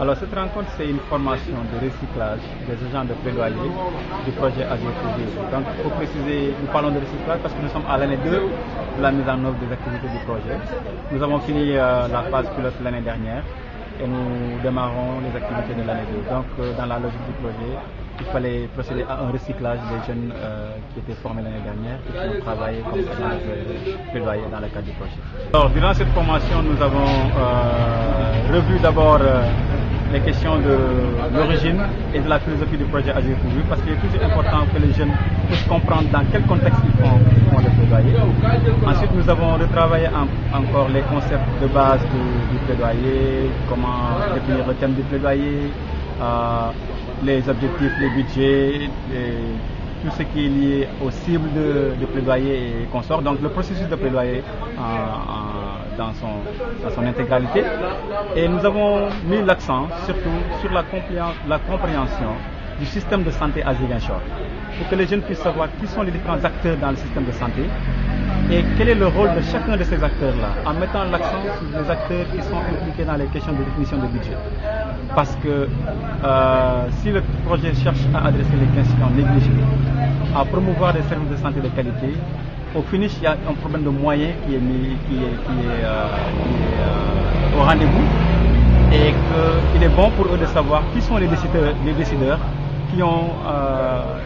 Alors cette rencontre, c'est une formation de recyclage des agents de plaidoyer du projet Agir pour Vivre. Donc il faut préciser, nous parlons de recyclage parce que nous sommes à l'année 2 de la mise en œuvre des activités du projet. Nous avons fini la phase pilote l'année dernière et nous démarrons les activités de l'année 2. Donc dans la logique du projet, il fallait procéder à un recyclage des jeunes qui étaient formés l'année dernière et qui ont travaillé comme agents de plaidoyer dans le cadre du projet. Alors durant cette formation, nous avons revu d'abord les questions de l'origine et de la philosophie du projet Agir pour Vivre, parce qu'il est toujours important que les jeunes puissent comprendre dans quel contexte ils font le plaidoyer. Ensuite, nous avons retravaillé encore les concepts de base du plaidoyer, comment définir le thème du plaidoyer, les objectifs, les budgets, tout ce qui est lié aux cibles de plaidoyer et consorts. Donc le processus de plaidoyer dans son intégralité. Et nous avons mis l'accent surtout sur la compréhension du système de santé à Ziguinchor, pour que les jeunes puissent savoir qui sont les différents acteurs dans le système de santé et quel est le rôle de chacun de ces acteurs-là, en mettant l'accent sur les acteurs qui sont impliqués dans les questions de définition de budget. Parce que si le projet cherche à adresser les questions négligées, à promouvoir des services de santé de qualité, au finish, il y a un problème de moyens qui est au rendez-vous, et qu'il est bon pour eux de savoir qui sont les décideurs qui ont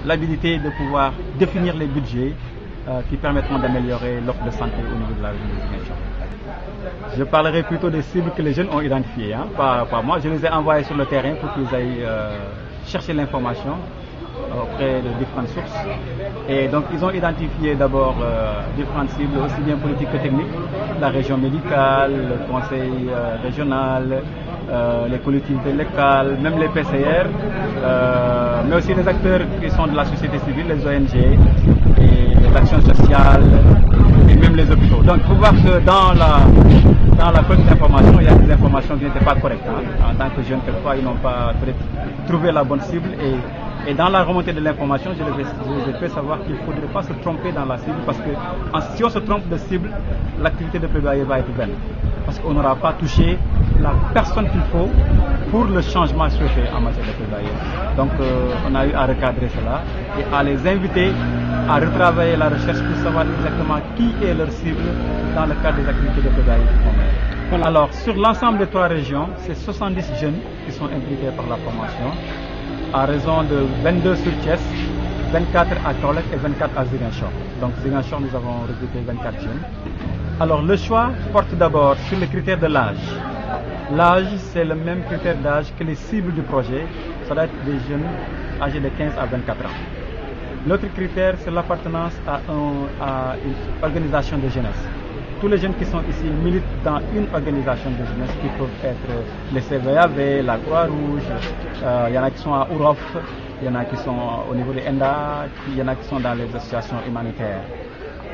l'habilité de pouvoir définir les budgets qui permettront d'améliorer l'offre de santé au niveau de la région de Ziguinchor. Je parlerai plutôt des cibles que les jeunes ont identifiées, pas moi. Je les ai envoyés sur le terrain pour qu'ils aillent chercher l'information auprès de différentes sources. Et donc ils ont identifié d'abord différentes cibles, aussi bien politiques que techniques, la région médicale, le conseil régional, les collectivités locales, même les PCR, mais aussi les acteurs qui sont de la société civile, les ONG, et les actions sociales, et même les hôpitaux. Donc il faut voir que dans la collecte d'informations, il y a des informations qui n'étaient pas correctes. En tant que jeunes, quelquefois, ils n'ont pas trouvé la bonne cible. Et dans la remontée de l'information, je les ai fait savoir qu'il ne faudrait pas se tromper dans la cible, parce que si on se trompe de cible, l'activité de plaidoyer va être vaine. Parce qu'on n'aura pas touché la personne qu'il faut pour le changement souhaité en matière de plaidoyer. Donc on a eu à recadrer cela et à les inviter à retravailler la recherche pour savoir exactement qui est leur cible dans le cadre des activités de plaidoyer qu'ils vont mener. Alors sur l'ensemble des 3 régions, c'est 70 jeunes qui sont impliqués par la formation, à raison de 22 sur Thiès, 24 à Kaolack et 24 à Ziguinchor. Donc Ziguinchor, nous avons recruté 24 jeunes. Alors le choix porte d'abord sur le critère de l'âge. L'âge, c'est le même critère d'âge que les cibles du projet. Ça doit être des jeunes âgés de 15 à 24 ans. L'autre critère, c'est l'appartenance à une organisation de jeunesse. Tous les jeunes qui sont ici militent dans une organisation de jeunesse qui peuvent être les CVAV, la Croix-Rouge, il y en a qui sont à Ourof, il y en a qui sont au niveau de ENDA, il y en a qui sont dans les associations humanitaires.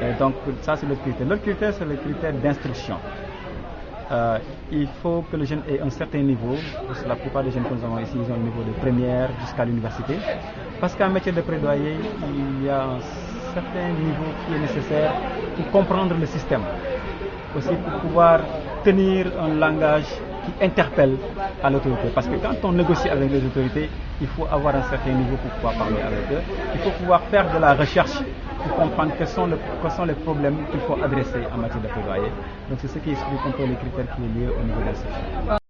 Et donc ça c'est le critère. L'autre critère, c'est le critère d'instruction. Il faut que les jeunes aient un certain niveau, parce que la plupart des jeunes que nous avons ici, ils ont un niveau de première jusqu'à l'université. Parce qu'en métier de plaidoyer, il y a un certain niveau qui est nécessaire pour comprendre le système. Aussi pour pouvoir tenir un langage qui interpelle à l'autorité. Parce que quand on négocie avec les autorités, il faut avoir un certain niveau pour pouvoir parler avec eux. Il faut pouvoir faire de la recherche pour comprendre quels sont les problèmes qu'il faut adresser en matière de plaidoyer. Donc c'est ce qui explique un peu les critères qui sont liés au niveau de l'instruction.